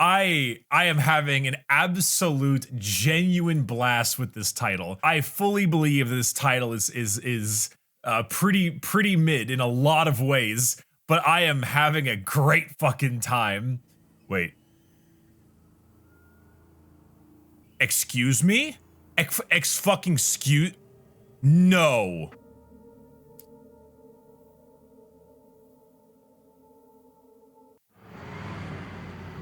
I am having an absolute genuine blast with this title. I fully believe this title is pretty mid in a lot of ways, but I am having a great fucking time. Wait. Excuse me? Ex fucking excuse? No.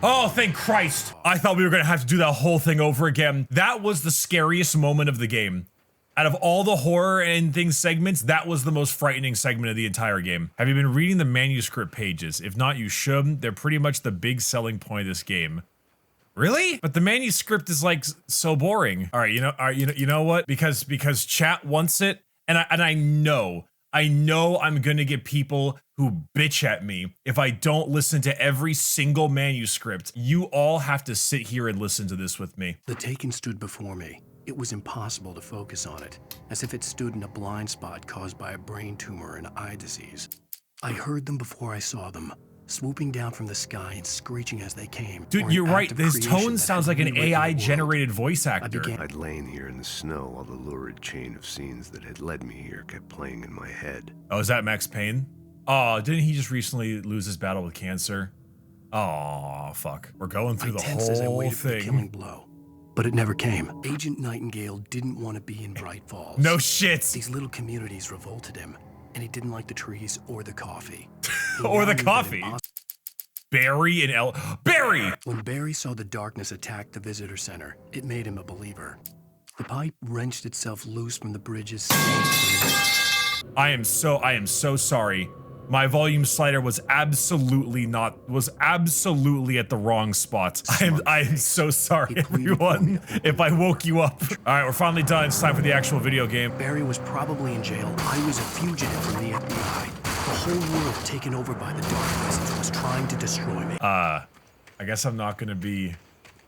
Oh, thank Christ. I thought we were gonna have to do that whole thing over again. That was the scariest moment of the game. Out of all the horror and things segments, that was the most frightening segment of the entire game. Have you been reading the manuscript pages? If not, you should. They're pretty much the big selling point of this game. Really? But the manuscript is like so boring. All right, you know what? Because chat wants it, and I know I'm gonna get people who bitch at me if I don't listen to every single manuscript. You all have to sit here and listen to this with me. The Taken stood before me. It was impossible to focus on it, as if it stood in a blind spot caused by a brain tumor and eye disease. I heard them before I saw them, swooping down from the sky and screeching as they came. Dude, you're right. His tone sounds like an AI-generated voice actor. I'd lain here in the snow while the lurid chain of scenes that had led me here kept playing in my head. Oh, is that Max Payne? Oh, didn't he just recently lose his battle with cancer? Oh, fuck. We're going through the whole thing. The killing blow, but it never came. Agent Nightingale didn't want to be in Bright Falls. No shit. These little communities revolted him, and he didn't like the trees or the coffee. Or the coffee. Barry and Barry! When Barry saw the darkness attack the visitor center, it made him a believer. The pipe wrenched itself loose from the bridge's I am so sorry. My volume slider was absolutely at the wrong spot. I am so sorry, everyone, if I woke you up. All right, we're finally done. It's time for the actual video game. Barry was probably in jail. I was a fugitive from the FBI. The whole world taken over by the darkness was trying to destroy me. I guess I'm not gonna be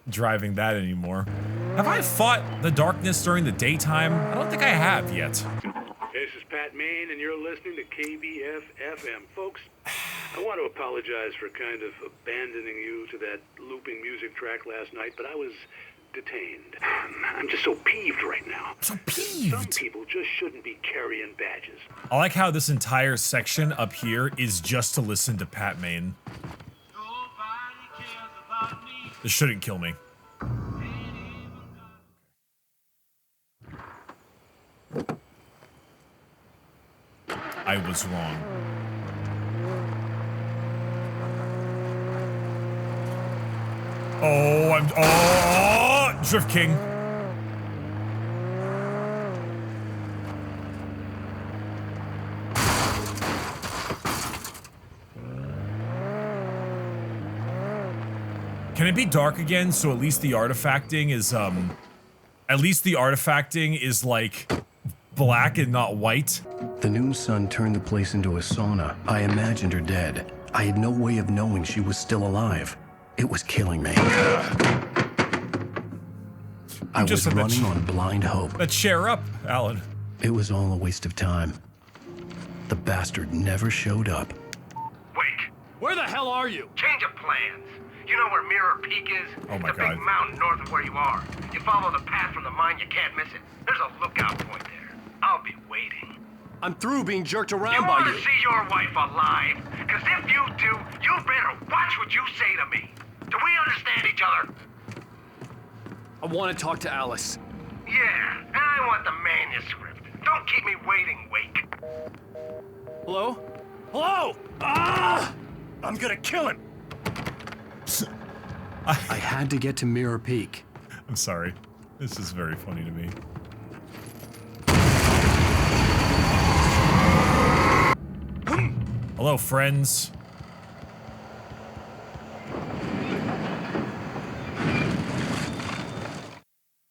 driving that anymore. Have I fought the darkness during the daytime? I don't think I have yet. This is Pat Main, and you're listening to KBF-FM. Folks, I want to apologize for kind of abandoning you to that looping music track last night, but I was detained. I'm just so peeved right now. So peeved? Some people just shouldn't be carrying badges. I like how this entire section up here is just to listen to Pat Main. This shouldn't kill me. I was wrong. Oh, Drift King. Can it be dark again? So at least the artifacting is like black and not white. The noon sun turned the place into a sauna. I imagined her dead. I had no way of knowing she was still alive. It was killing me. I was running on blind hope. Let's share up, Alan. It was all a waste of time. The bastard never showed up. Wait. Where the hell are you? Change of plans. You know where Mirror Peak is? Oh my God. The big mountain north of where you are. You follow the path from the mine, you can't miss it. There's a lookout point there. I'll be waiting. I'm through being jerked around by you. You want to see your wife alive? Because if you do, you better watch what you say to me. Do we understand each other? I want to talk to Alice. Yeah, and I want the manuscript. Don't keep me waiting, Wake. Hello? Hello? Ah! I'm gonna kill him. I had to get to Mirror Peak. I'm sorry. This is very funny to me. Hello, friends.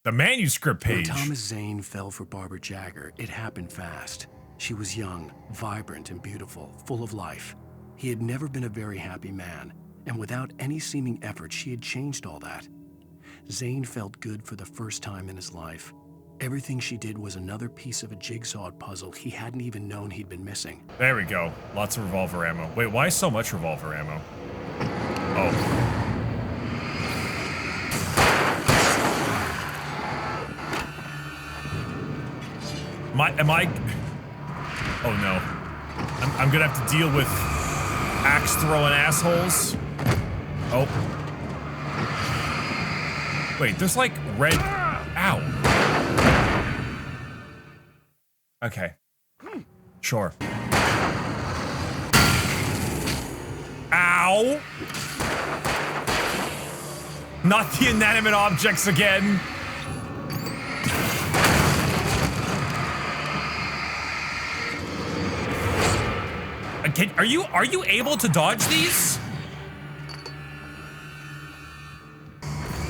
The manuscript page. When Thomas Zane fell for Barbara Jagger, it happened fast. She was young, vibrant, and beautiful, full of life. He had never been a very happy man, and without any seeming effort, she had changed all that. Zane felt good for the first time in his life. Everything she did was another piece of a jigsaw puzzle he hadn't even known he'd been missing. There we go. Lots of revolver ammo. Wait, why so much revolver ammo? Oh. Am I? Oh no. I'm gonna have to deal with axe throwing assholes. Oh. Wait, there's like red. Ow. Okay. Sure. Ow. Not the inanimate objects again. Are you able to dodge these?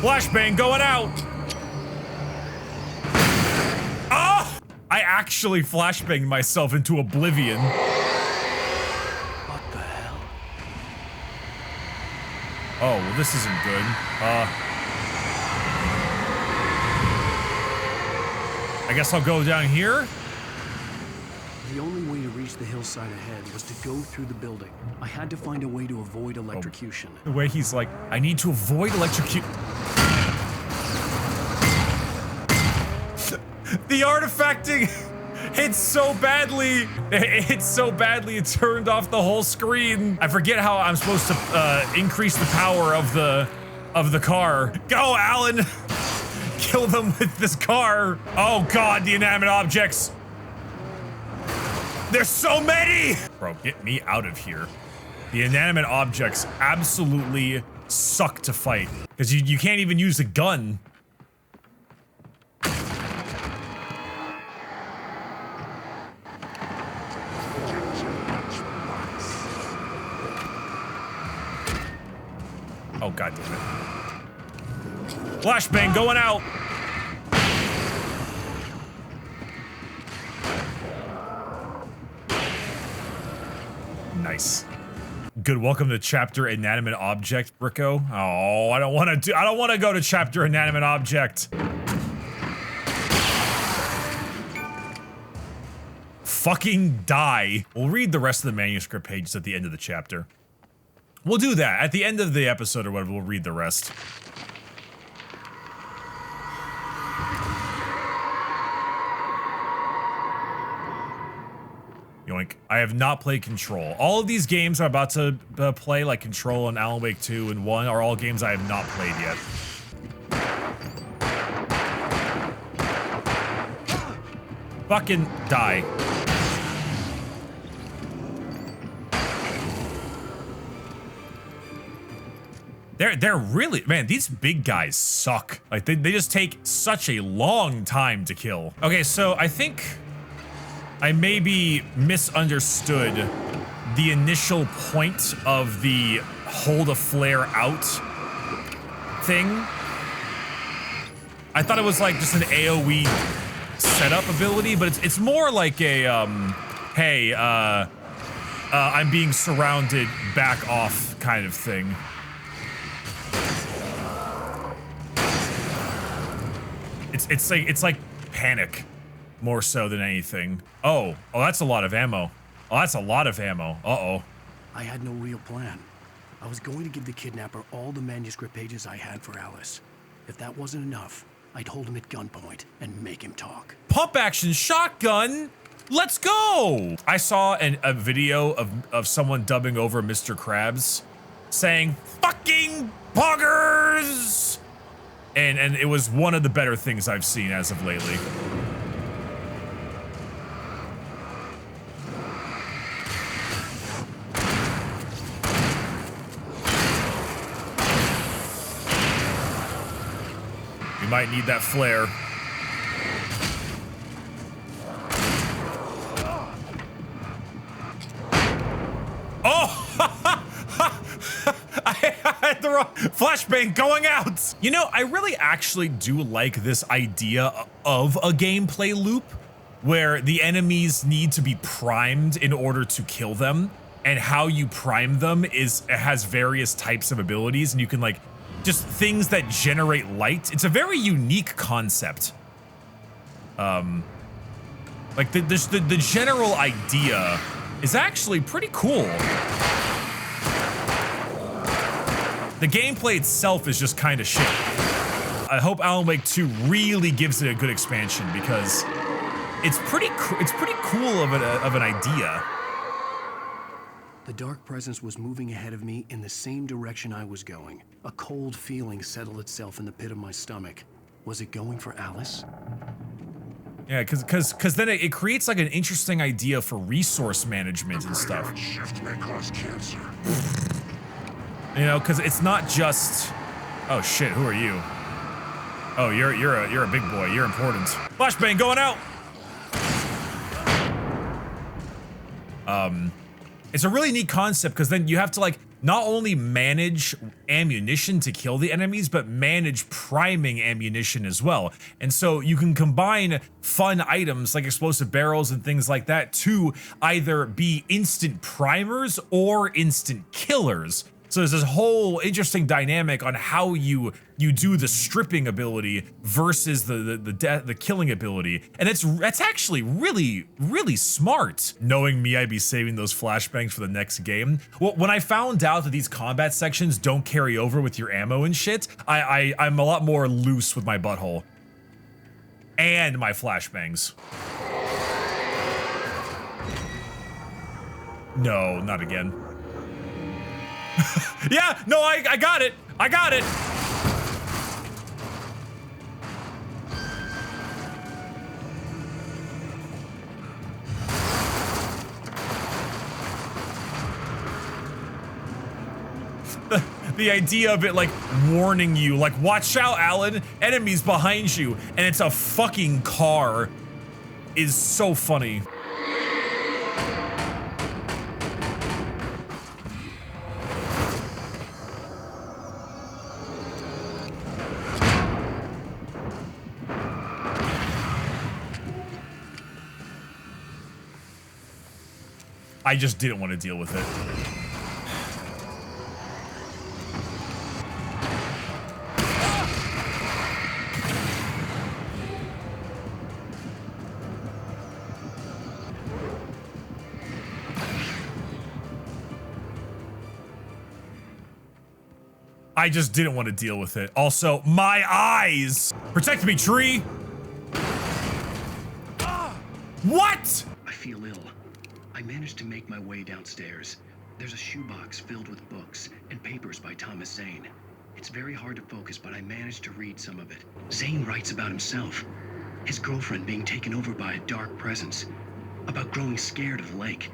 Flashbang going out. Oh! I actually flashbanged myself into oblivion. What the hell? Oh, well, this isn't good. I guess I'll go down here. The only way to reach the hillside ahead was to go through the building. I had to find a way to avoid electrocution. The way he's like, I need to avoid electrocution. The artifacting hit so badly. It hit so badly it turned off the whole screen. I forget how I'm supposed to increase the power of the car. Go, Alan! Kill them with this car. Oh god, the inanimate objects. There's so many! Bro, get me out of here. The inanimate objects absolutely suck to fight. Because you can't even use a gun. Oh, god damn it. Flashbang going out! Nice. Good. Welcome to chapter inanimate object, Bricko. Oh, I don't want to go to chapter inanimate object. Fucking die. We'll read the rest of the manuscript pages at the end of the chapter. We'll do that. At the end of the episode or whatever, we'll read the rest. Yoink. I have not played Control. All of these games I'm about to play, like Control and Alan Wake 2 and 1, are all games I have not played yet. Fucking die. They're really, man, these big guys suck. Like, they just take such a long time to kill. Okay, so I think I maybe misunderstood the initial point of the hold a flare out thing. I thought it was like just an AoE setup ability, but it's more like a, hey, I'm being surrounded, back off kind of thing. It's like panic, more so than anything. Oh, that's a lot of ammo. Oh, that's a lot of ammo. Uh-oh. I had no real plan. I was going to give the kidnapper all the manuscript pages I had for Alice. If that wasn't enough, I'd hold him at gunpoint and make him talk. Pump action shotgun? Let's go! I saw a video of someone dubbing over Mr. Krabs saying, "Fucking poggers!" And it was one of the better things I've seen as of lately. We might need that flare. Oh! I had the wrong flashbang going out. You know, I really actually do like this idea of a gameplay loop where the enemies need to be primed in order to kill them, and how you prime them it has various types of abilities, and you can like just things that generate light. It's a very unique concept. Like the general idea is actually pretty cool. The gameplay itself is just kind of shit. I hope Alan Wake 2 really gives it a good expansion, because It's pretty cool of an idea. The dark presence was moving ahead of me in the same direction I was going. A cold feeling settled itself in the pit of my stomach. Was it going for Alice? Yeah, because then it creates like an interesting idea for resource management and stuff. Shift may cause cancer. You know, because it's not just. Oh shit! Who are you? Oh, you're a big boy. You're important. Flashbang going out. It's a really neat concept because then you have to like not only manage ammunition to kill the enemies, but manage priming ammunition as well. And so you can combine fun items like explosive barrels and things like that to either be instant primers or instant killers. So there's this whole interesting dynamic on how you do the stripping ability versus the killing ability, and that's actually really smart. Knowing me, I'd be saving those flashbangs for the next game. Well, when I found out that these combat sections don't carry over with your ammo and shit, I'm a lot more loose with my butthole and my flashbangs. No, not again. Yeah, no, I got it. I got it. The idea of it like warning you, like, watch out, Alan, enemies behind you, and it's a fucking car, is so funny. I just didn't want to deal with it. I just didn't want to deal with it. Also, my eyes! Protect me, tree! What? I feel ill. I managed to make my way downstairs. There's a shoebox filled with books and papers by Thomas Zane. It's very hard to focus, but I managed to read some of it. Zane writes about himself, his girlfriend being taken over by a dark presence, about growing scared of the lake.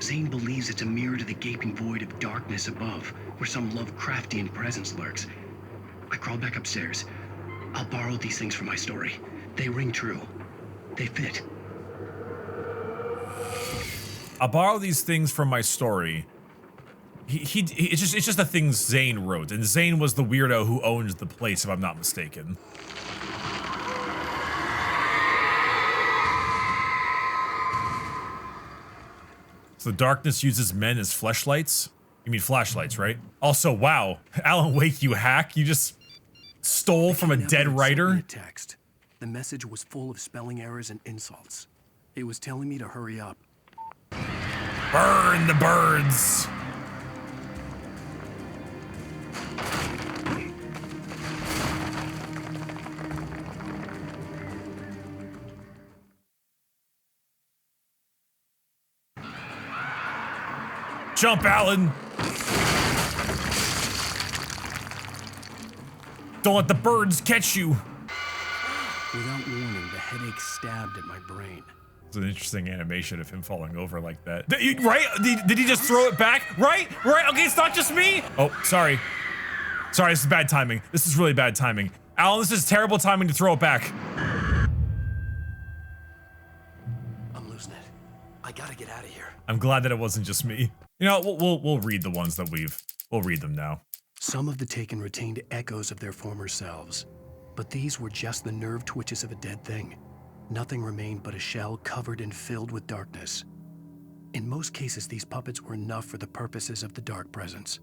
Zane believes it's a mirror to the gaping void of darkness above, where some Lovecraftian presence lurks. I crawled back upstairs. I'll borrow these things for my story. They ring true. They fit. I'll borrow these things from my story. It's just the things Zane wrote, and Zane was the weirdo who owned the place, if I'm not mistaken. So the darkness uses men as fleshlights? You mean flashlights, right? Also, wow, Alan Wake, you hack! You just stole from a dead writer? Text. The message was full of spelling errors and insults. It was telling me to hurry up. Burn the birds! Jump, Alan! Don't let the birds catch you! Without warning, the headache stabbed at my brain. It's an interesting animation of him falling over like that. Right? Did he just throw it back? Right? Right? Okay, it's not just me! Oh, sorry. Sorry, this is bad timing. This is really bad timing. Alan, this is terrible timing to throw it back. I'm losing it. I gotta get out of here. I'm glad that it wasn't just me. You know, we'll read the ones that we'll read them now. Some of the Taken retained echoes of their former selves, but these were just the nerve twitches of a dead thing. Nothing remained but a shell covered and filled with darkness. In most cases, these puppets were enough for the purposes of the dark presence.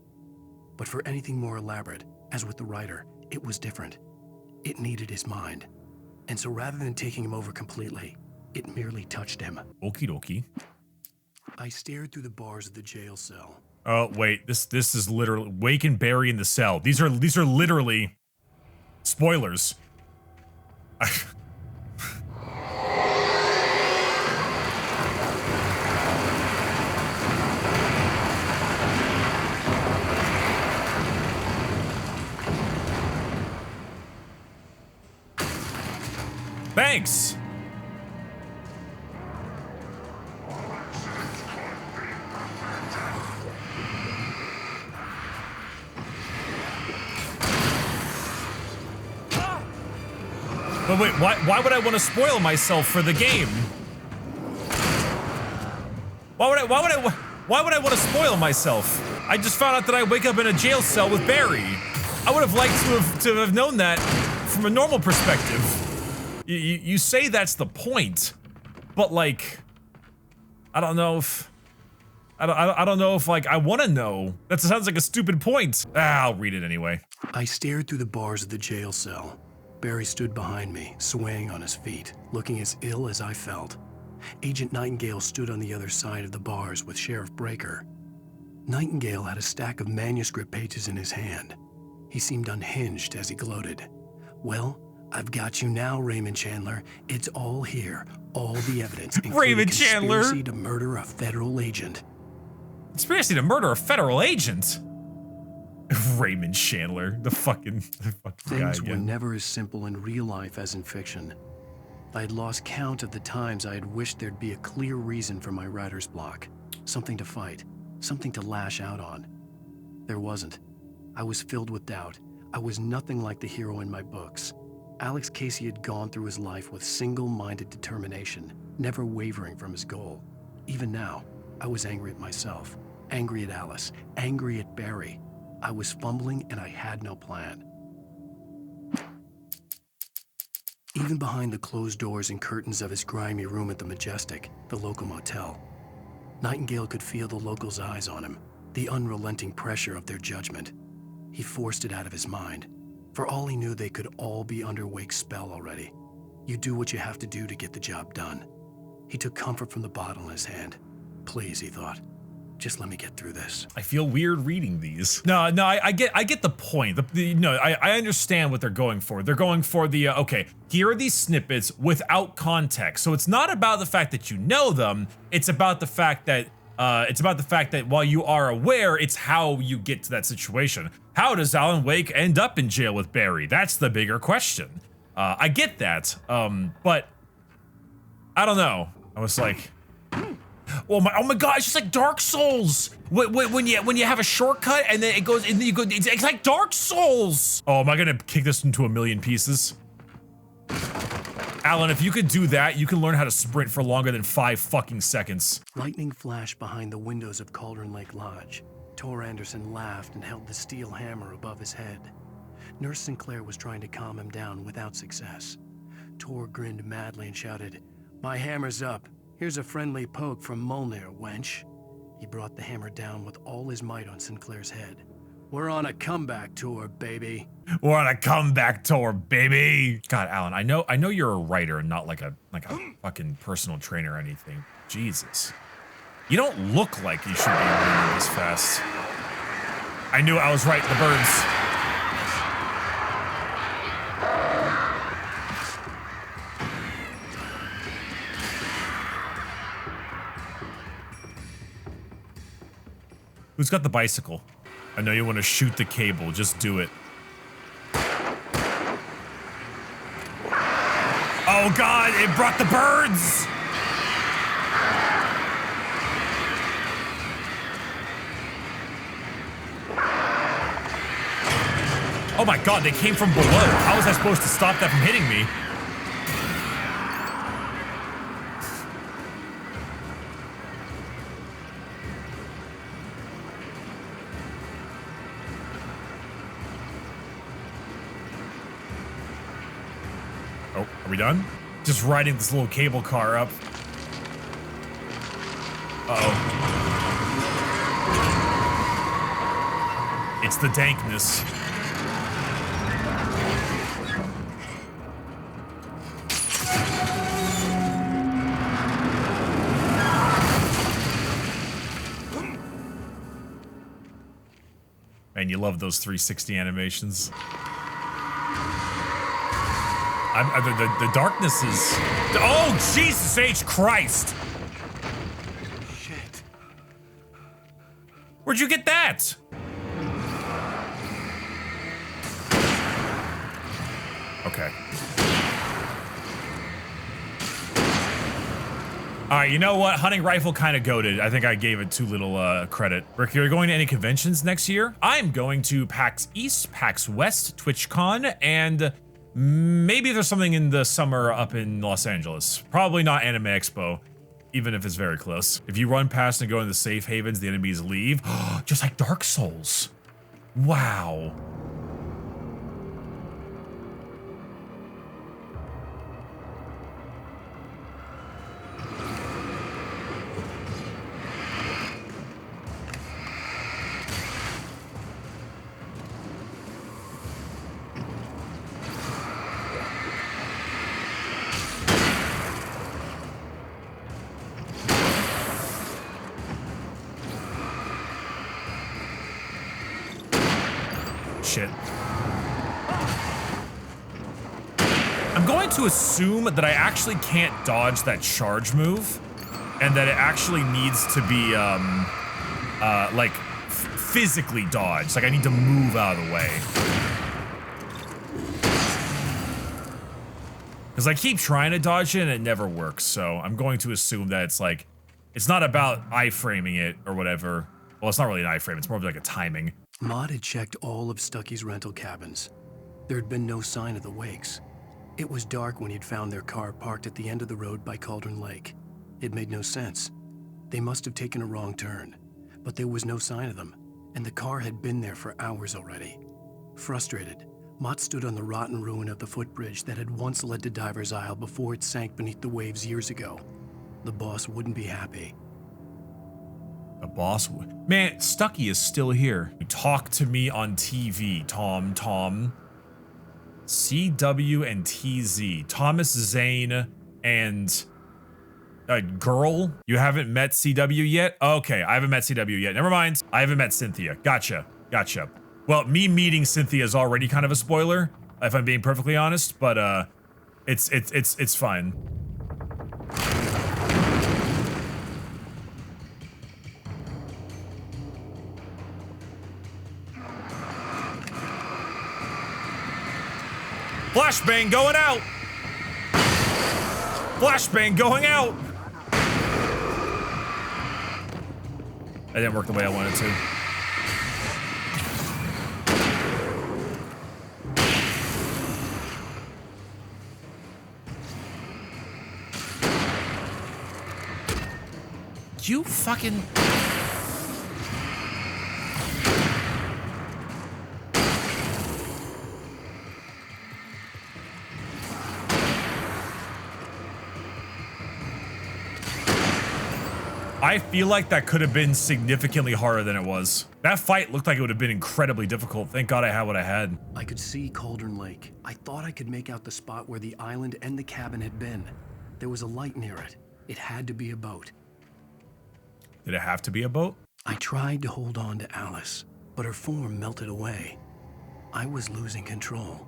But for anything more elaborate, as with the writer, it was different. It needed his mind. And so rather than taking him over completely, it merely touched him. Okie dokie. I stared through the bars of the jail cell. Oh, wait, this is literally Wake and Barry in the cell. These are literally spoilers. Thanks. But wait, why would I want to spoil myself for the game? Why would I want to spoil myself? I just found out that I wake up in a jail cell with Barry. I would have liked to have known that from a normal perspective. You say that's the point, but like, I don't know if I don't know if like I want to know. That sounds like a stupid point. I'll read it anyway. I stared through the bars of the jail cell. Barry stood behind me, swaying on his feet, looking as ill as I felt. Agent Nightingale stood on the other side of the bars with Sheriff Breaker. Nightingale had a stack of manuscript pages in his hand. He seemed unhinged as he gloated. "Well, I've got you now, Raymond Chandler. It's all here. All the evidence, including Raymond Chandler. conspiracy to murder a federal agent." Conspiracy to murder a federal agent? Raymond Chandler, the fucking guy Things were again. never as simple in real life as in fiction. I had lost count of the times I had wished there'd be a clear reason for my writer's block. Something to fight, something to lash out on. There wasn't. I was filled with doubt. I was nothing like the hero in my books. Alex Casey had gone through his life with single-minded determination, never wavering from his goal. Even now, I was angry at myself, angry at Alice, angry at Barry. I was fumbling and I had no plan. Even behind the closed doors and curtains of his grimy room at the Majestic, the local motel, Nightingale could feel the locals' eyes on him, the unrelenting pressure of their judgment. He forced it out of his mind. For all he knew, they could all be under Wake's spell already. You do what you have to do to get the job done. He took comfort from the bottle in his hand. Please, he thought, just let me get through this. I feel weird reading these. No, I get the point. I understand what they're going for. They're going for the, okay, here are these snippets without context. So it's not about the fact that you know them. It's about the fact that, while you are aware, it's how you get to that situation. How does Alan Wake end up in jail with Barry? That's the bigger question. I get that, but I don't know. I was like, oh my god, it's just like Dark Souls. When you have a shortcut and then it goes, and then you go, it's like Dark Souls. Oh, am I gonna kick this into a million pieces? Alan, if you could do that, you can learn how to sprint for longer than 5 fucking seconds. Lightning flashed behind the windows of Cauldron Lake Lodge. Tor Anderson laughed and held the steel hammer above his head. Nurse Sinclair was trying to calm him down without success. Tor grinned madly and shouted, "My hammer's up. Here's a friendly poke from Molnir, wench." He brought the hammer down with all his might on Sinclair's head. "We're on a comeback tour, baby." We're on a comeback tour, baby. God, Alan, I know you're a writer and not like a fucking personal trainer or anything. Jesus. You don't look like you should be running this fast. I knew I was right, the birds. Who's got the bicycle? I know you want to shoot the cable, just do it. Oh god, it brought the birds! Oh my god, they came from below. How was I supposed to stop that from hitting me? Oh, are we done? Just riding this little cable car up. Uh-oh. It's the dankness. Man, you love those 360 animations. The darkness is... Oh, Jesus H. Christ! Shit. Where'd you get that? Okay. All right, you know what? Hunting rifle kind of goated. I think I gave it too little credit. Ricky, are you going to any conventions next year? I'm going to PAX East, PAX West, TwitchCon, and maybe there's something in the summer up in Los Angeles. Probably not Anime Expo, even if it's very close. If you run past and go into the safe havens, the enemies leave. Just like Dark Souls. Wow. Shit. I'm going to assume that I actually can't dodge that charge move, and that it actually needs to be, like, physically dodged. Like, I need to move out of the way. Because I keep trying to dodge it and it never works, so I'm going to assume that it's like, it's not about iframing it or whatever. Well, it's not really an iframe, it's more of like a timing. Maud had checked all of Stucky's rental cabins. There had been no sign of the wakes. It was dark when he'd found their car parked at the end of the road by Cauldron Lake. It made no sense. They must have taken a wrong turn, but there was no sign of them, and the car had been there for hours already. Frustrated, Mott stood on the rotten ruin of the footbridge that had once led to Diver's Isle before it sank beneath the waves years ago. The boss wouldn't be happy. A boss? Man, Stucky is still here. Talk to me on TV, Tom. CW and TZ. Thomas Zane and a girl? You haven't met CW yet? Okay, I haven't met CW yet. Never mind. I haven't met Cynthia. Gotcha. Well, me meeting Cynthia is already kind of a spoiler, if I'm being perfectly honest, but it's fine. Flashbang going out! Flashbang going out! That didn't work the way I wanted to. You fucking... I feel like that could have been significantly harder than it was. That fight looked like it would have been incredibly difficult. Thank God I had what I had. I could see Cauldron Lake. I thought I could make out the spot where the island and the cabin had been. There was a light near it. It had to be a boat. Did it have to be a boat? I tried to hold on to Alice, but her form melted away. I was losing control.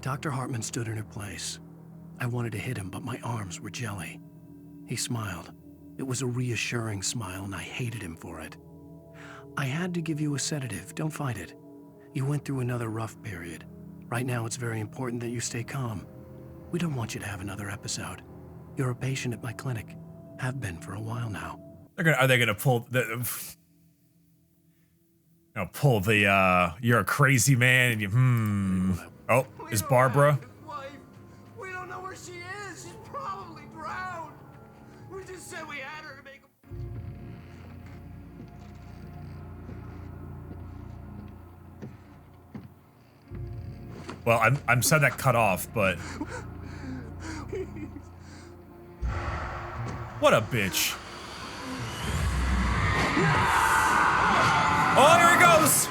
Dr. Hartman stood in her place. I wanted to hit him, but my arms were jelly. He smiled. It was a reassuring smile, and I hated him for it. I had to give you a sedative. Don't fight it. You went through another rough period. Right now, it's very important that you stay calm. We don't want you to have another episode. You're a patient at my clinic. Have been for a while now. Are they gonna pull the... you're a crazy man and you, Oh, is Barbara? We don't know where she is. She's probably drowned. We just said we had her to make. Well, I'm sad that cut off, but... What a bitch. Oh, here he goes!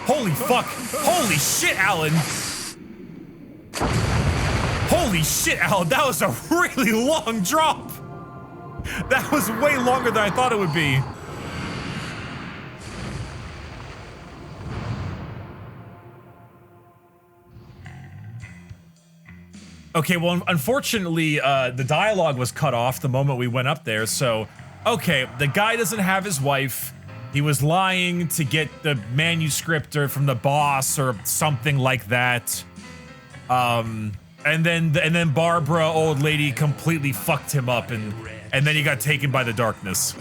Holy fuck! Holy shit, Alan! Holy shit, Alan! That was a really long drop! That was way longer than I thought it would be. Okay, well, unfortunately, the dialogue was cut off the moment we went up there, so... Okay, the guy doesn't have his wife. He was lying to get the manuscript or from the boss or something like that. And then Barbara, old lady, completely fucked him up, and then he got taken by the darkness.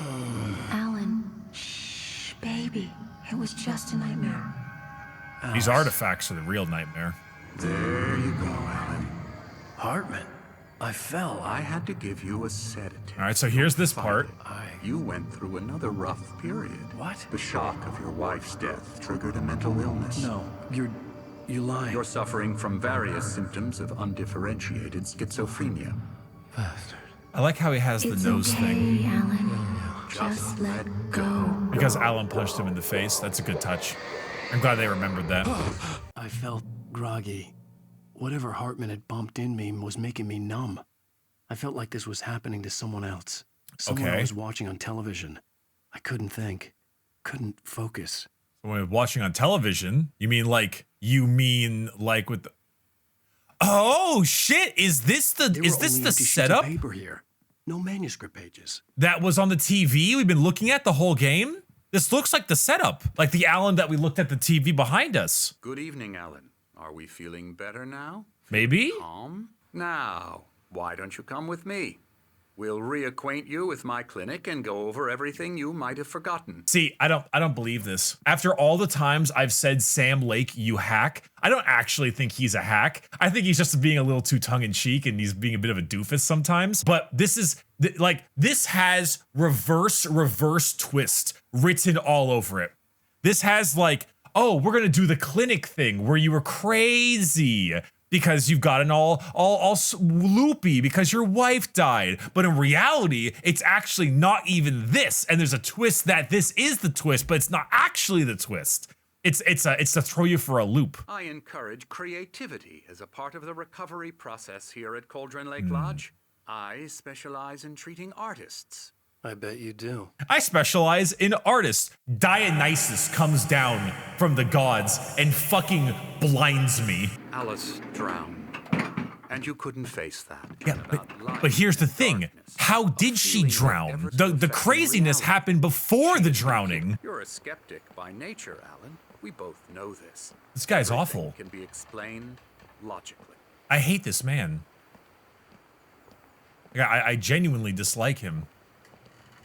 Alan, shh, baby. It was just a nightmare. These artifacts are the real nightmare. There you go, Alan. Hartman, I fell. I had to give you a sedative. All right, so here's this part. You went through another rough period. What? The shock of your wife's death triggered a mental illness. No, you're lying. You're suffering from various symptoms of undifferentiated schizophrenia. I like how he has the It's nose okay, thing. Alan. Just let go. Because Alan punched him in the face. That's a good touch. I'm glad they remembered that. I felt groggy. Whatever Hartman had bumped in me was making me numb. I felt like this was happening to someone else. Someone I Okay. was watching on television. I couldn't think. Couldn't focus. When we're watching on television, you mean like with the... Oh shit! Is this the There were only the empty sheets of setup paper here. No manuscript pages. that was on the TV we've been looking at the whole game? This looks like the setup, like the Alan that we looked at the TV behind us. Good evening, Alan. Are we feeling better now? Maybe? Calm? Now, why don't you come with me? We'll reacquaint you with my clinic and go over everything you might have forgotten. See, I don't believe this. After all the times I've said Sam Lake, you hack, I don't actually think he's a hack. I think he's just being a little too tongue-in-cheek and he's being a bit of a doofus sometimes. But this is, this has reverse twist written all over it. This has like, oh, we're gonna do the clinic thing where you were crazy because you've gotten all loopy because your wife died. But in reality, it's actually not even this. And there's a twist that this is the twist, but it's not actually the twist. It's to throw you for a loop. I encourage creativity as a part of the recovery process here at Cauldron Lake Lodge. I specialize in treating artists. I bet you do. I specialize in artists. Dionysus comes down from the gods and fucking blinds me. Alice drowned, and you couldn't face that. Yeah, but here's the thing. How did she drown? The craziness happened before the drowning. You're a skeptic by nature, Alan. We both know this. This guy's Everything awful. Can be explained logically. I hate this man. I genuinely dislike him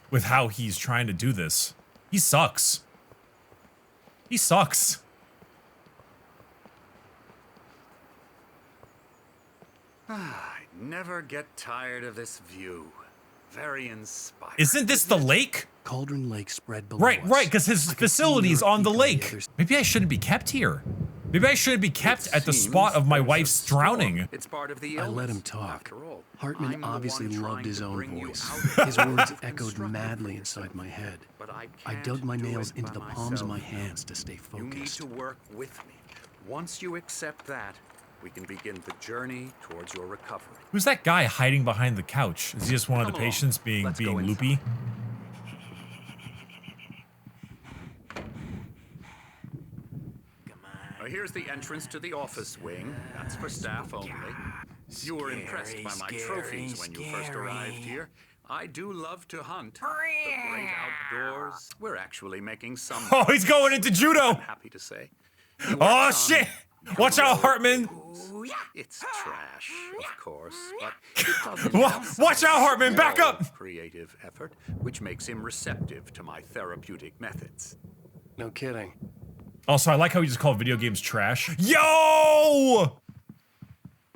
with how he's trying to do this. He sucks. He sucks. I never get tired of this view. Very inspiring. Isn't this the lake? Cauldron Lake spread below Right, us. because his I could facility's see her on the feet lake. other side. Maybe I shouldn't be kept here. Maybe I shouldn't be kept It at the seems spot of my there's a wife's storm. drowning. It's part of the I let illness. him talk. After all, Hartman I'm the obviously one loved trying his to own bring you voice. out of His this words life echoed constructively. madly inside my head. But I can't dug my do nails it into by the palms of my myself. hands to stay You need focused. to work with me. Once you accept that, we can begin the journey towards your recovery. Who's that guy hiding behind the couch? Is he just one of the Come along. patients being Let's go inside. loopy? Here's the entrance to the office wing. That's for staff only. You were impressed by my trophies when you first arrived here. I do love to hunt. The great outdoors. We're actually making some. Oh, he's going into judo. I'm happy to say. You worked Oh on shit! Watch out, Hartman. It's trash, of course, but it doesn't Watch out, Hartman. Back up. Creative effort, which makes him receptive to my therapeutic methods. No kidding. Also, I like how he just called video games trash. Yo!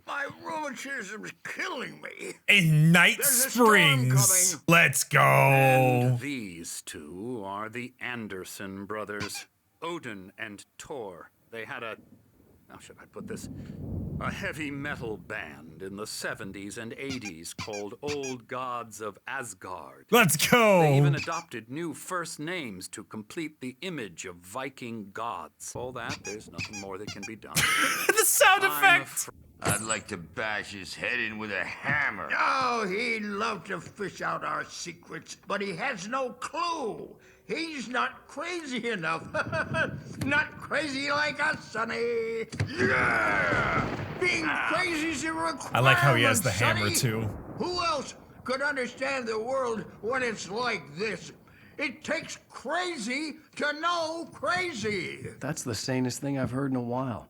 My rheumatism's killing me. In Night There's a storm Springs. coming. Let's go. And these two are the Anderson brothers, Odin and Thor. They had how should I put this? A heavy metal band in the 70s and 80s called Old Gods of Asgard. Let's They even go. adopted new first names to complete the image of Viking gods. All that, there's nothing more that can be done. The sound I'm effect. I'd like to bash his head in with a hammer. Oh, he'd love to fish out our secrets, but he has no clue. He's not crazy enough. Not crazy like us, Sonny. Yeah! Being crazy crazy requirement, I like how he has the Sonny. hammer too. Who else could understand the world when it's like this? It takes crazy to know crazy. That's the sanest thing I've heard in a while.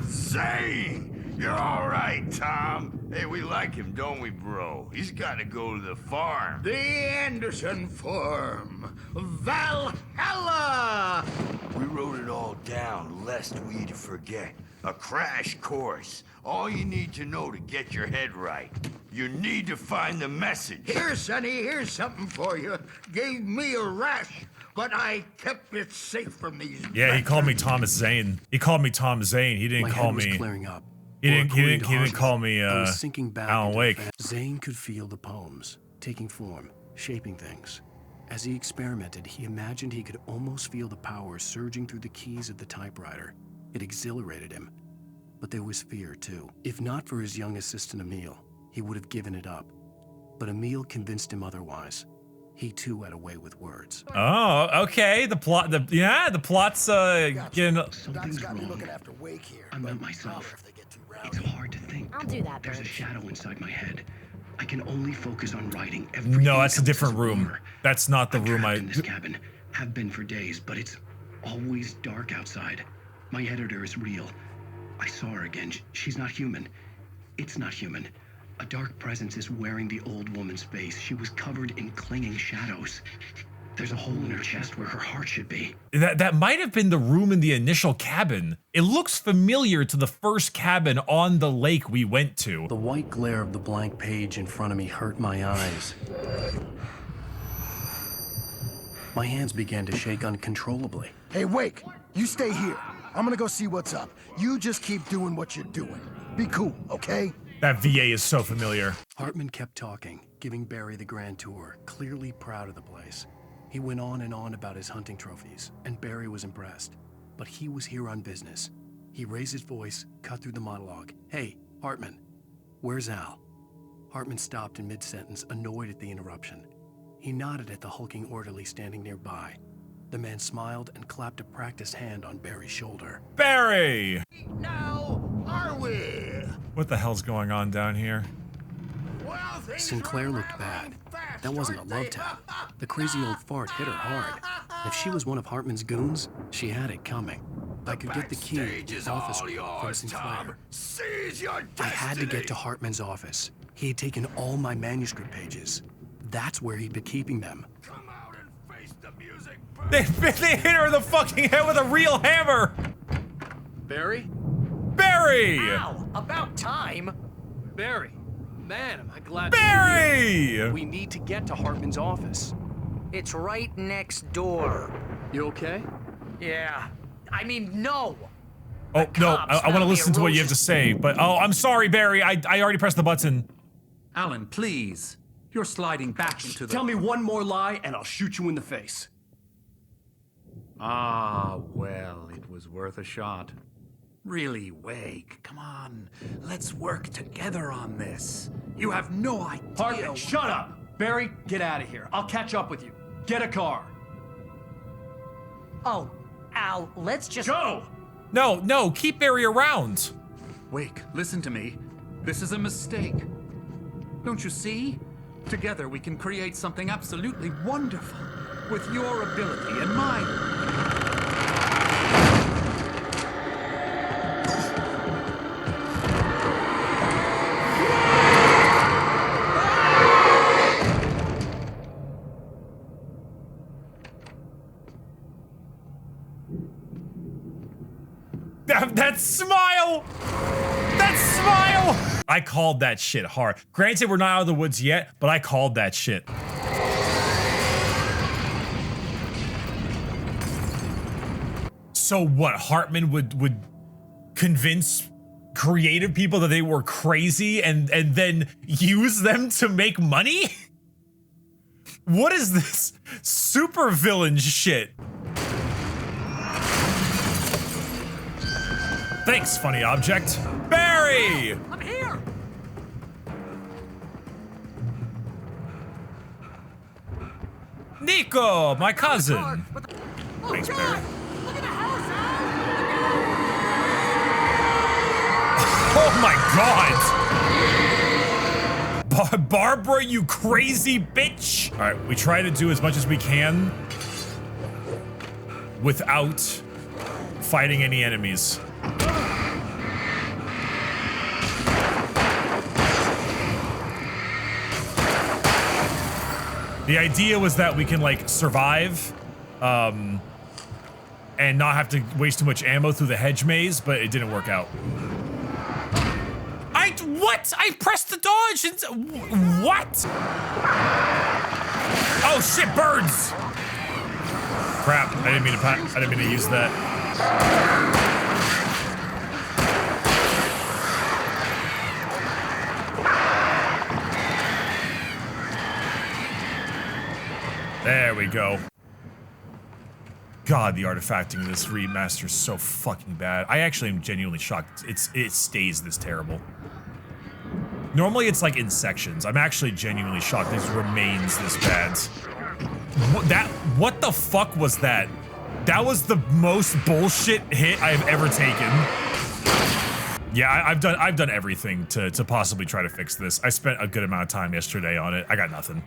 Zane! You're all right, Tom. Hey, we like him, don't we, bro? He's got to go to the farm. The Anderson Farm. Valhalla! We wrote it all down, lest we forget. A crash course. All you need to know to get your head right. You need to find the message. Here, Sonny, here's something for you. Gave me a rash, but I kept it safe from these. Yeah, he called me Thomas Zane. He called me Tom Zane. He didn't My call head was me. clearing up. He Or didn't according to call Hartman, me I was sinking back Alan into Wake. the Zane could feel the poems, taking form, shaping things. As he experimented, he imagined he could almost feel the power surging through the keys of the typewriter. It exhilarated him. But there was fear, too. If not for his young assistant, Emil, he would have given it up. But Emil convinced him otherwise. He, too, had a way with words. Oh, okay. The plot's getting. Something's wrong. I'm not myself. It's hard to think. I'll do that, There's a Bert. shadow inside my head. I can only focus on writing. Everything No, that's a else different is room. blur. That's not the I'm room trapped I. in this cabin. Have been for days, but it's always dark outside. My editor is real. I saw her again. She's not human. It's not human. A dark presence is wearing the old woman's face. She was covered in clinging shadows. There's a hole in her chest where her heart should be. That might have been the room in the initial cabin. It looks familiar to the first cabin on the lake we went to. The white glare of the blank page in front of me hurt my eyes. My hands began to shake uncontrollably. Hey, Wake, you stay here. I'm gonna go see what's up. You just keep doing what you're doing. Be cool, okay? That VA is so familiar. Hartman kept talking, giving Barry the grand tour, clearly proud of the place. He went on and on about his hunting trophies, and Barry was impressed. But he was here on business. He raised his voice, cut through the monologue. Hey, Hartman, where's Al? Hartman stopped in mid-sentence, annoyed at the interruption. He nodded at the hulking orderly standing nearby. The man smiled and clapped a practiced hand on Barry's shoulder. Barry! Now, are we? What the hell's going on down here? Well, things Sinclair are looked bad. rattling fast, That wasn't a aren't love they? tap. The crazy old fart hit her hard. If she was one of Hartman's goons, she had it coming. I could get the key Backstage to is his office all from yours, Sinclair. Tom. Seize your destiny. I had to get to Hartman's office. He had taken all my manuscript pages. That's where he'd been keeping them. Come out and face the music. They hit her in the fucking head with a real hammer! Barry? Barry! Ow! About time! Barry! Man, am I glad Barry! We need to get to Hartman's office. It's right next door. You okay? Yeah. I mean, no! Oh, no, cops I want to found the listen to what you have to erosion. say, but oh, I'm sorry, Barry. I already pressed the button. Alan, please. You're sliding back into the... Tell me one more lie and I'll shoot you in the face. Ah, well, it was worth a shot. Really, Wake, come on. Let's work together on this. You have no idea... Hartman, shut up! Barry, get out of here. I'll catch up with you. Get a car. Oh, Al, let's just... Go! No, keep Barry around. Wake, listen to me. This is a mistake. Don't you see? Together we can create something absolutely wonderful. With your ability and mine. That smile! That smile! I called that shit hard. Granted, we're not out of the woods yet, but I called that shit. So what, Hartman would convince creative people that they were crazy and then use them to make money? What is this supervillain shit? Thanks, funny object. Barry! I'm here! Nico, my cousin. Thanks, Barry. Look at the house, Al! God! Barbara, you crazy bitch! All right, we try to do as much as we can without fighting any enemies. The idea was that we can like survive, and not have to waste too much ammo through the hedge maze, but it didn't work out. What? I pressed the dodge and what? Oh shit, birds! Crap! I didn't mean to use that. There we go. God, the artifacting in this remaster is so fucking bad. I actually am genuinely shocked it stays this terrible. Normally it's like in sections. I'm actually genuinely shocked this remains this bad. What the fuck was that? That was the most bullshit hit I've ever taken. Yeah, I've done everything to possibly try to fix this. I spent a good amount of time yesterday on it. I got nothing.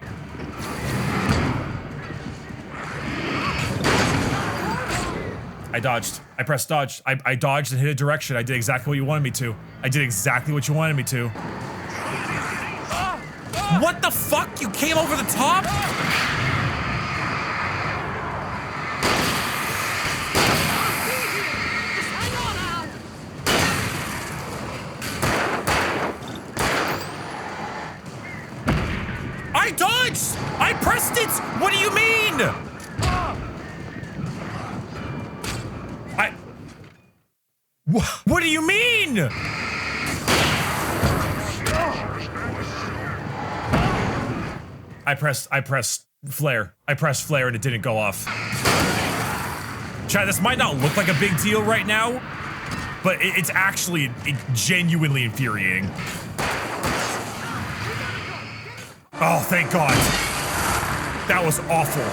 I dodged. I pressed dodge. I dodged and hit a direction. I did exactly what you wanted me to. I did exactly what you wanted me to. What the fuck? You came over the top? I dodged! I pressed it! What do you mean? What do you mean? I pressed flare. I pressed flare and it didn't go off. Chad, this might not look like a big deal right now, but it's actually genuinely infuriating. Oh, thank God. That was awful.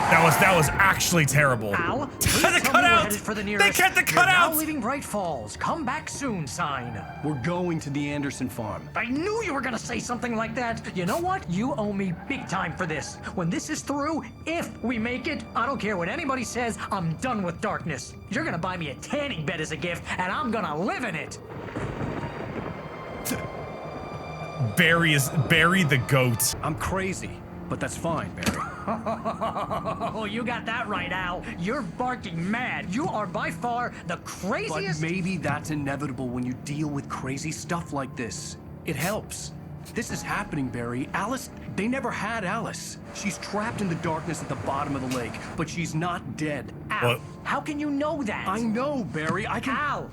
That was actually terrible. Al, the cutout! They kept the cutout! Now leaving Bright Falls. Come back soon sign. We're going to the Anderson farm. I knew you were gonna say something like that. You know what? You owe me big time for this. When this is through, if we make it, I don't care what anybody says, I'm done with darkness. You're gonna buy me a tanning bed as a gift, and I'm gonna live in it. Barry the goat. I'm crazy, but that's fine, Barry. Oh, you got that right, Al. You're barking mad. You are by far the craziest. But maybe that's inevitable when you deal with crazy stuff like this. It helps. This is happening, Barry. Alice, they never had Alice. She's trapped in the darkness at the bottom of the lake, but she's not dead. Al, how can you know that? I know, Barry. I can... Al,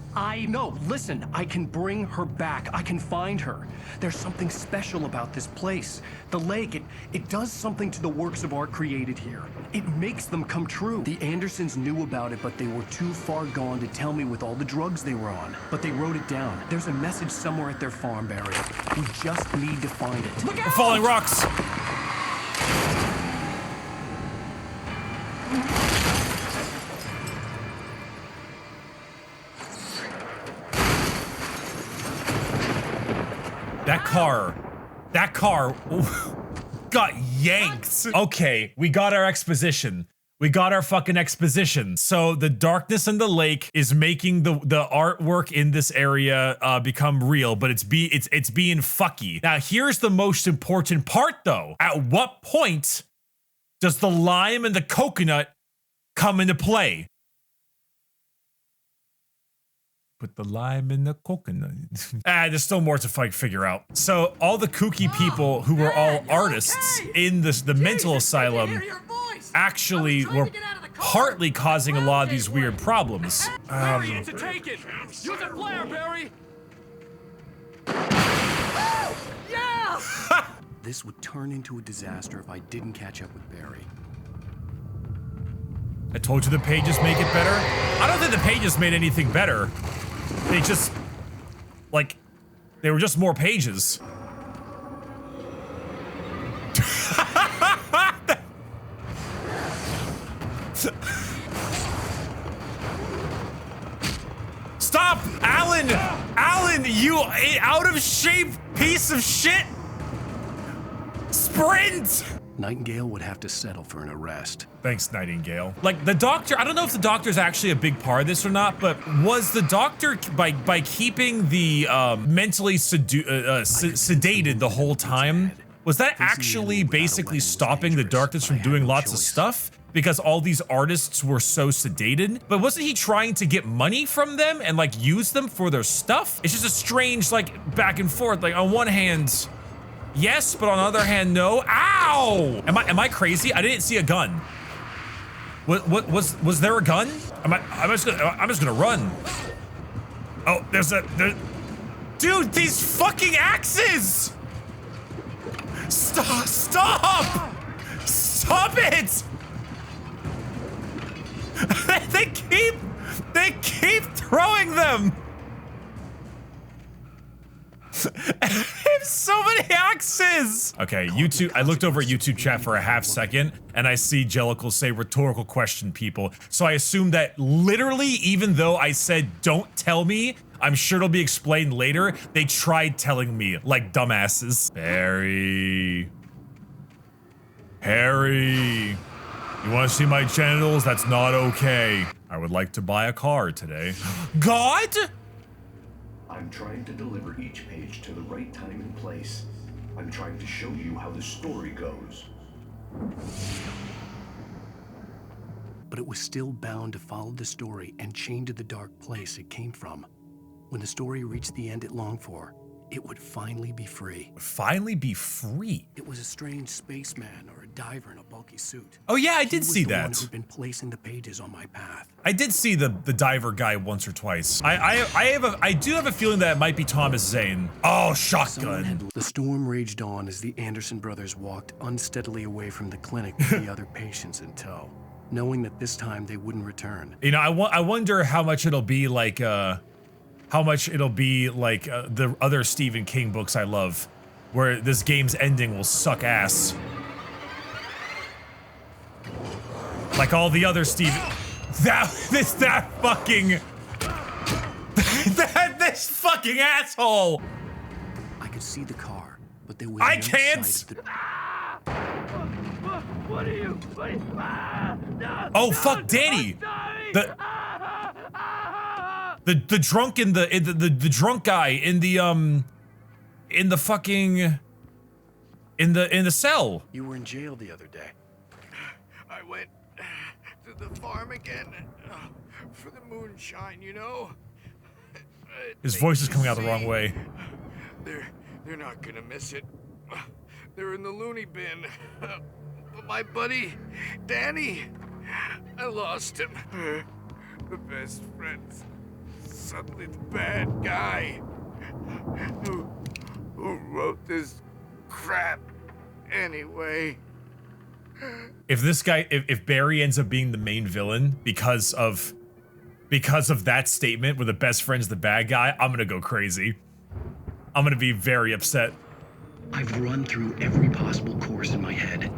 No, listen. I can bring her back. I can find her. There's something special about this place. The lake, it does something to the works of art created here. It makes them come true. The Andersons knew about it, but they were too far gone to tell me with all the drugs they were on. But they wrote it down. There's a message somewhere at their farm, Barry. We just need to find it. Look out! Falling rocks! That car got yanked. Okay, we got our exposition. We got our fucking exposition. So the darkness in the lake is making the artwork in this area become real, but it's being fucky. Now here's the most important part though. At what point does the lime and the coconut come into play? Put the lime in the coconut. There's still more to figure out. So all the kooky people who were all artists in the mental asylum actually were partly causing a lot of these weird problems. To take it! Use a flare, Barry! Yeah! This would turn into a disaster if I didn't catch up with Barry. I told you the pages make it better. I don't think the pages made anything better. They just, like, they were just more pages. stop! Alan! Alan, you out of shape piece of shit! Sprint! Nightingale would have to settle for an arrest. Thanks, Nightingale. Like, the doctor, I don't know if the doctor's actually a big part of this or not, but was the doctor, by keeping the mentally sedated the whole time, was that actually basically stopping the darkness from doing lots of stuff? Because all these artists were so sedated? But wasn't he trying to get money from them and like use them for their stuff? It's just a strange like back and forth. Like on one hand, yes, but on the other hand, no. Ow! Am I crazy? I didn't see a gun. What was there a gun? I'm just gonna run. Oh, dude, these fucking axes! Stop it! they keep throwing them. So many axes! Okay, YouTube, I looked over at YouTube chat for a half second and I see Jellicle say rhetorical question people. So I assume that literally, even though I said don't tell me, I'm sure it'll be explained later, they tried telling me like dumbasses. Harry, you want to see my genitals? That's not okay. I would like to buy a car today. God? I'm trying to deliver each page to the right time and place. I'm trying to show you how the story goes. But it was still bound to follow the story and chained to the dark place it came from. When the story reached the end it longed for, it would finally be free. Finally be free? It was a strange spaceman or a diver in a bulky suit. Oh yeah, I did see that. He was the one who'd been placing the pages on my path. I did see the diver guy once or twice. I do have a feeling that it might be Thomas Zane. Oh, shotgun. The storm raged on as the Anderson brothers walked unsteadily away from the clinic with the other patients in tow, knowing that this time they wouldn't return. You know, I wonder how much it'll be like the other Stephen King books I love, where this game's ending will suck ass. Like all the other Stephen... This fucking asshole! I could see the car, but there was I no can't! sight of What are you? Oh fuck, Danny! The drunk in the drunk guy in the cell. You were in jail the other day. I went to the farm again for the moonshine, you know? His voice is coming out the wrong way. They're not gonna miss it. They're in the loony bin. But my buddy, Danny, I lost him. The best friends. Suddenly the bad guy who wrote this crap anyway. If this guy, if Barry ends up being the main villain because of that statement where the best friend's the bad guy, I'm gonna go crazy. I'm gonna be very upset. I've run through every possible course in my head.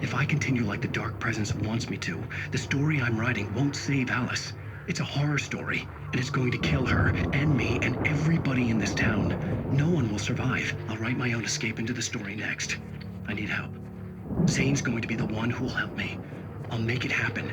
If I continue like the Dark Presence wants me to, the story I'm writing won't save Alice. It's a horror story, and it's going to kill her, and me, and everybody in this town. No one will survive. I'll write my own escape into the story next. I need help. Zane's going to be the one who'll help me. I'll make it happen.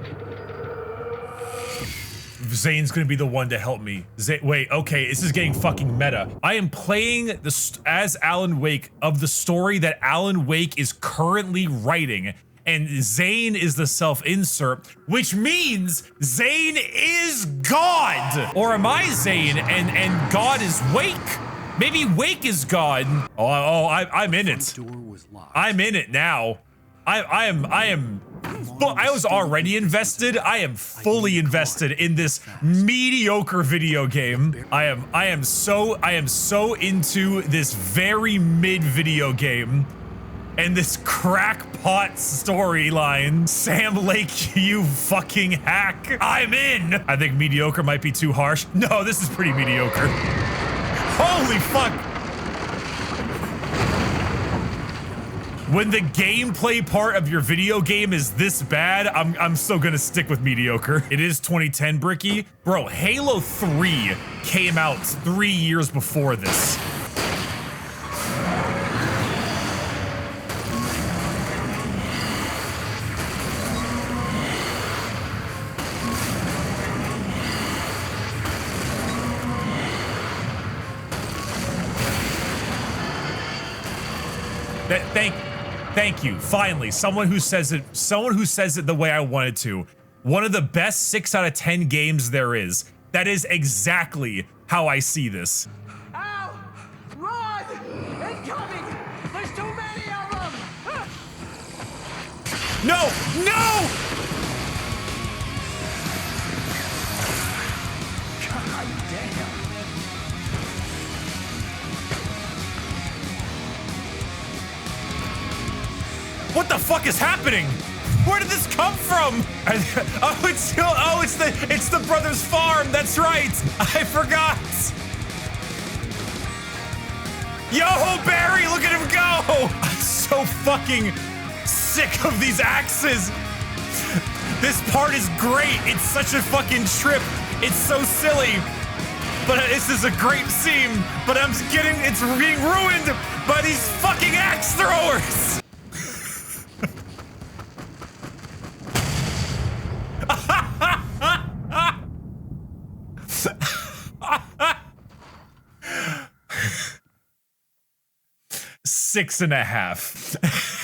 Zane's gonna be the one to help me. Wait, okay, this is getting fucking meta. I am playing as Alan Wake of the story that Alan Wake is currently writing, and Zane is the self-insert, which means Zane is God! Or am I Zane and God is Wake? Maybe Wake is God. I'm in it. I'm in it now. I was already invested. I am fully invested in this mediocre video game. I am so into this very mid video game and this crackpot storyline. Sam Lake, you fucking hack. I'm in. I think mediocre might be too harsh. No, this is pretty mediocre. Holy fuck. When the gameplay part of your video game is this bad, I'm still gonna stick with mediocre. It is 2010, Bricky. Bro, Halo 3 came out 3 years before this. Thank you. Finally, someone who says it the way I wanted to. One of the best 6 out of 10 games there is. That is exactly how I see this. Al! Run! Incoming! There's too many of them! No! No! God damn. What the fuck is happening? Where did this come from? It's the brother's farm. That's right. I forgot. Yo, Barry, look at him go. I'm so fucking sick of these axes. This part is great. It's such a fucking trip. It's so silly. But this is a great scene. But it's being ruined by these fucking axe throwers. Six and a half.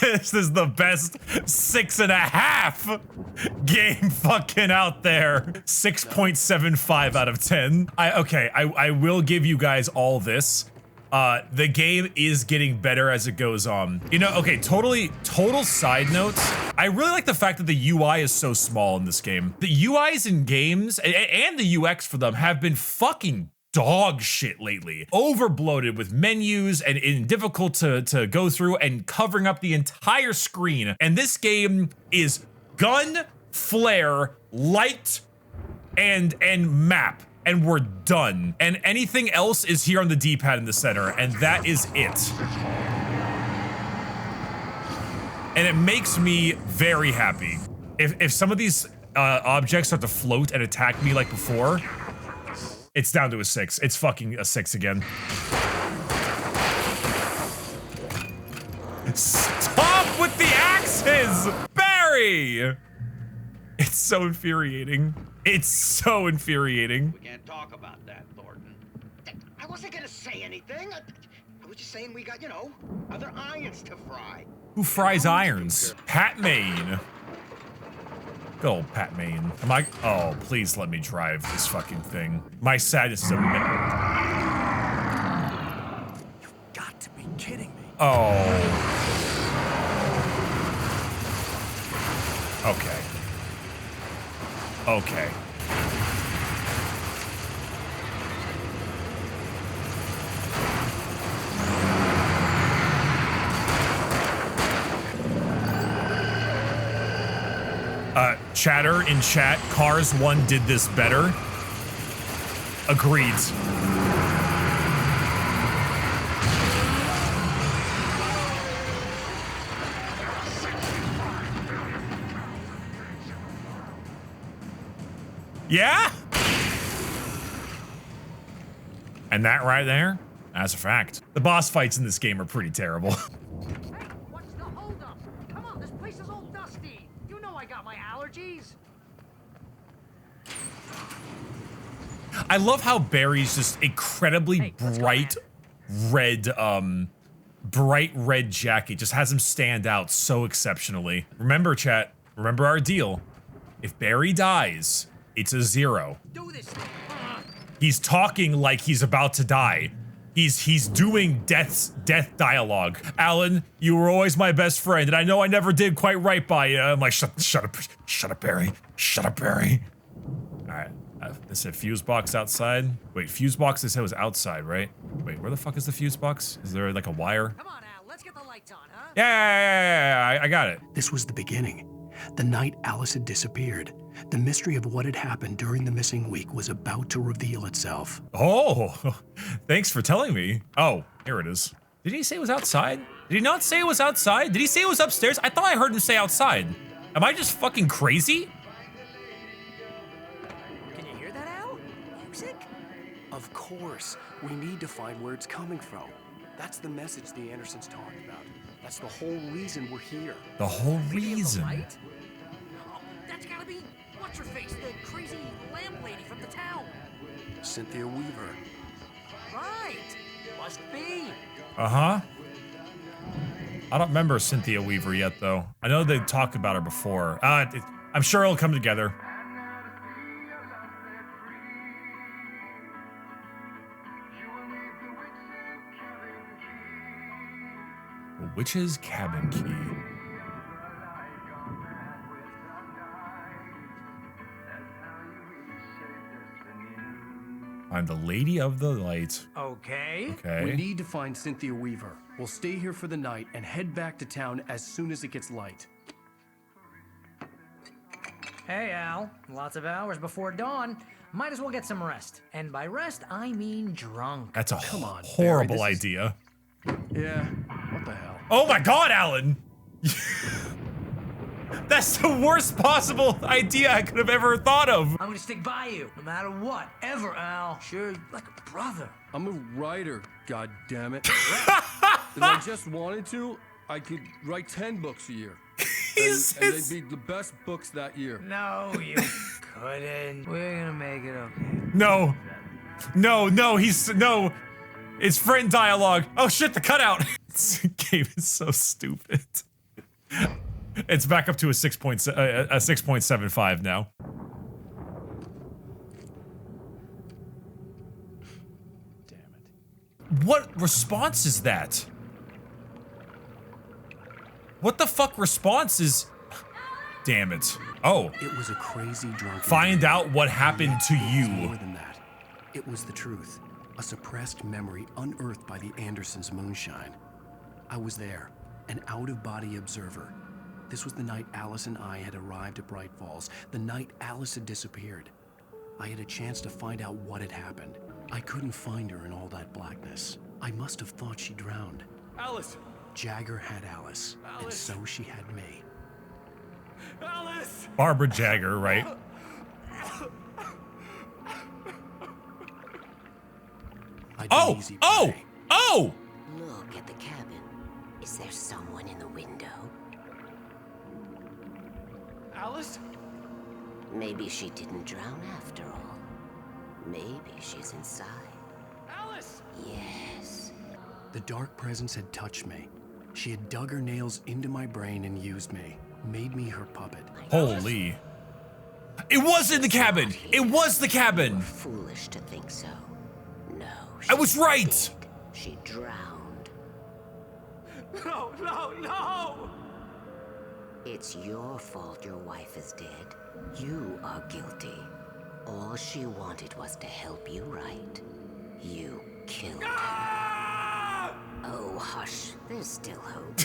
This is the best 6.5 game fucking out there. 6.75 out of 10. I will give you guys all this. The game is getting better as it goes on. You know, okay, total side notes. I really like the fact that the UI is so small in this game. The UIs in games and the UX for them have been fucking dog shit lately. Overbloated with menus and difficult to go through and covering up the entire screen. And this game is gun, flare, light, and map. And we're done. And anything else is here on the D-pad in the center, and that is it. And it makes me very happy. If some of these objects start to float and attack me like before, it's down to a 6. It's fucking a 6 again. Stop with the axes, Barry! It's so infuriating. It's so infuriating. We can't talk about that, Thornton. I wasn't gonna say anything. I was just saying we got, you know, other irons to fry. Who fries irons? Pat Maine. Good old Pat Maine. Oh, please let me drive this fucking thing. My sadness is a minute. You've got to be kidding me. Oh. Okay. Okay. Chatter in chat, Cars 1 did this better. Agreed. Yeah? And that right there, that's a fact. The boss fights in this game are pretty terrible. Hey, what's the holdup? Come on, this place is all dusty. You know I got my allergies. I love how Barry's just incredibly bright red jacket just has him stand out so exceptionally. Remember, chat, remember our deal. If Barry dies, it's a 0. Do this. He's talking like he's about to die. He's doing death dialogue. Alan, you were always my best friend, and I know I never did quite right by you. I'm like, shut up, Barry. Shut up, Barry. All right, they said fuse box outside. Wait, fuse box they said was outside, right? Wait, where the fuck is the fuse box? Is there like a wire? Come on, Al, let's get the lights on, huh? Yeah, I got it. This was the beginning. The night Alice had disappeared. The mystery of what had happened during the missing week was about to reveal itself. Oh, thanks for telling me. Oh, here it is. Did he say it was outside? Did he not say it was outside? Did he say it was upstairs? I thought I heard him say outside. Am I just fucking crazy? Can you hear that, Al? Music? Of course. We need to find where it's coming from. That's the message the Andersons talked about. That's the whole reason we're here. The whole reason. Oh, that's gotta be what's-her-face, the crazy lamp lady from the town. Cynthia Weaver. Right. Must be. Uh-huh. I don't remember Cynthia Weaver yet, though. I know they talked about her before. I'm sure it'll come together. A witch's cabin key. I'm the Lady of the Light. Okay. Okay. We need to find Cynthia Weaver. We'll stay here for the night and head back to town as soon as it gets light. Hey, Al. Lots of hours before dawn. Might as well get some rest. And by rest, I mean drunk. That's a Come on, horrible Barry, idea. Yeah, what the hell? Oh my god, Alan! That's the worst possible idea I could have ever thought of. I'm gonna stick by you, no matter what, ever, Al. Sure, like a brother. I'm a writer, goddammit. If I just wanted to, I could write 10 books a year. And they'd be the best books that year. No, you couldn't. We're gonna make it okay. No. No, no, it's friend dialogue. Oh shit, the cutout. This game is so stupid. It's back up to a 6.75 now. Damn it. What response is that? What the fuck response is? Damn it. Oh. It was a crazy drunken Find dream. out what happened to It's you. more than that. It was the truth. A suppressed memory unearthed by the Andersons' moonshine. I was there, an out-of-body observer. This was the night Alice and I had arrived at Bright Falls, the night Alice had disappeared. I had a chance to find out what had happened. I couldn't find her in all that blackness. I must have thought she drowned. Alice! Jagger had Alice, and so she had me. Alice! Barbara Jagger, right? Oh! Look at the cabin. Is there someone in the window? Alice? Maybe she didn't drown after all. Maybe she's inside. Alice! Yes. The dark presence had touched me. She had dug her nails into my brain and used me, made me her puppet. Holy. It was in the cabin! It was the cabin! Foolish to think so. No, I was right! dead. She drowned. No, no, no! It's your fault your wife is dead. You are guilty. All she wanted was to help you right. You killed her. Oh, hush. There's still hope.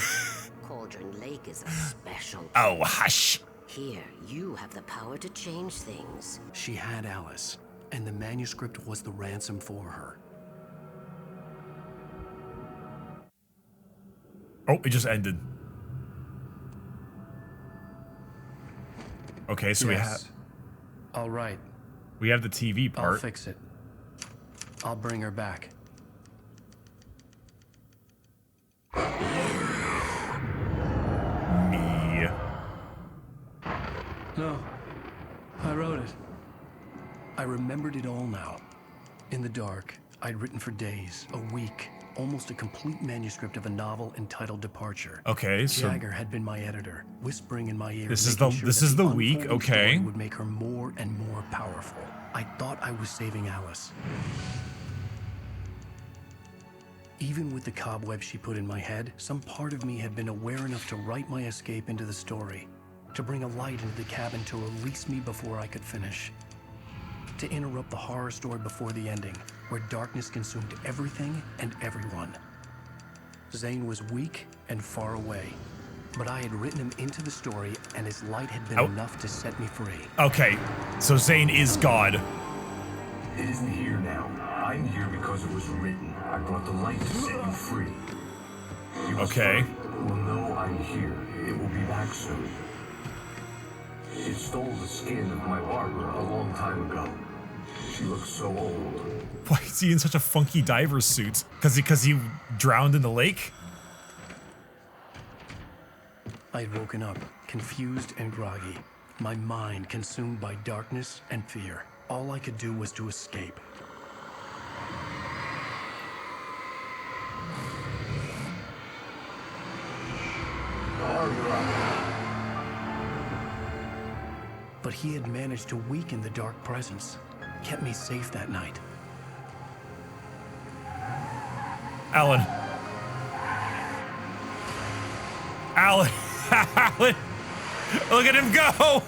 Cauldron Lake is a special Oh, place. hush. Here, you have the power to change things. She had Alice, and the manuscript was the ransom for her. Oh, it just ended. Okay, so Yes. All right. we have the TV I'll part. fix it. I'll bring her back. Me. No, I wrote it. I remembered it all now. In the dark, I'd written for days, a week, almost a complete manuscript of a novel entitled Departure. Okay, so Jagger had been my editor, whispering in my ear. This is making the- sure this that is the week, unfolding okay. story would make her more and more powerful. I thought I was saving Alice. Even with the cobweb she put in my head, some part of me had been aware enough to write my escape into the story, to bring a light into the cabin to release me before I could finish, to interrupt the horror story before the ending, where darkness consumed everything and everyone. Zane was weak and far away, but I had written him into the story, and his light had been enough to set me free. Okay, so Zane is God. It isn't here now. I'm here because it was written. I brought the light to set you free. Okay. Will know I'm here. It will be back soon. It stole the skin of my barber a long time ago. She looks so old. Why is he in such a funky diver's suit? Because he drowned in the lake? I'd woken up, confused and groggy, my mind consumed by darkness and fear. All I could do was to escape. But he had managed to weaken the dark presence, kept me safe that night. Alan. Alan. Alan. Look at him go.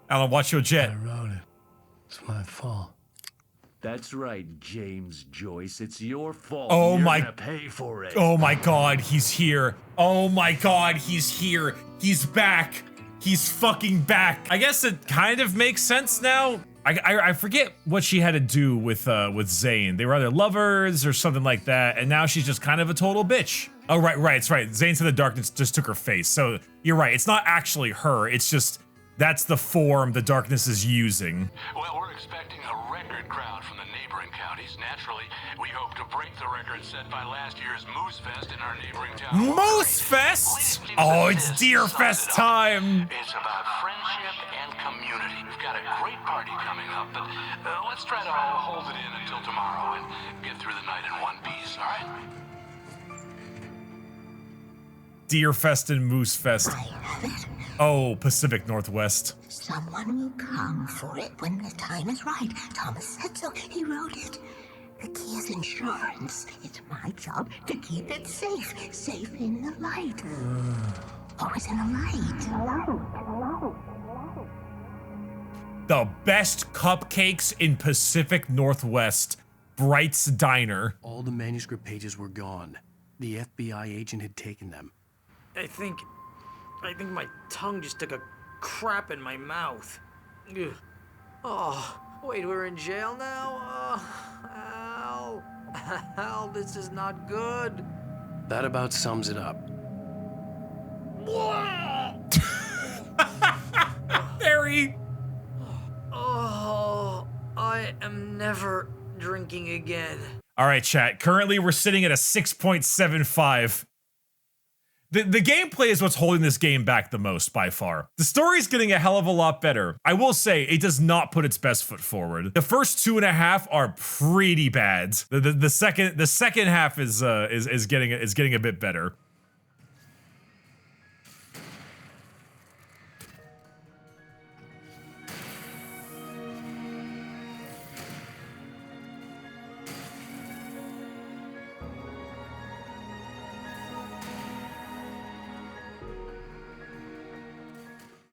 Alan, watch your jet. I wrote it. It's my fault. That's right, James Joyce. It's your fault. Oh You're my- gonna pay for it. Oh my god, he's here. Oh my god, he's here. He's back. He's fucking back. I guess it kind of makes sense now. I forget what she had to do with Zane. They were either lovers or something like that, and now she's just kind of a total bitch. Oh, right, it's right. Zane said the darkness just took her face. So you're right, it's not actually her, it's just that's the form the darkness is using. Well, we're expecting a record crowd from the neighboring counties. Naturally, we hope to break the record set by last year's Moose Fest in our neighboring town. Moose Fest? Oh, it's Deer Fest time. It's about friendship and community. We've got a great party coming up, but let's try to hold it in until tomorrow and get through the night in one piece, all right? Deer Fest and Moose Fest. Oh, Pacific Northwest. Someone will come for it when the time is right. Thomas said so. He wrote it. The key is insurance. It's my job to keep it safe. Safe in the light. Always in the light. The best cupcakes in Pacific Northwest. Bright's Diner. All the manuscript pages were gone. The FBI agent had taken them. I think my tongue just took a crap in my mouth. Ugh. Oh, wait, we're in jail now? Oh, Al, this is not good. That about sums it up. Harry! Oh, I am never drinking again. All right, chat. Currently, we're sitting at a 6.75. The gameplay is what's holding this game back the most by far. The story's getting a hell of a lot better. I will say it does not put its best foot forward. The first 2.5 are pretty bad. The second half is getting a bit better.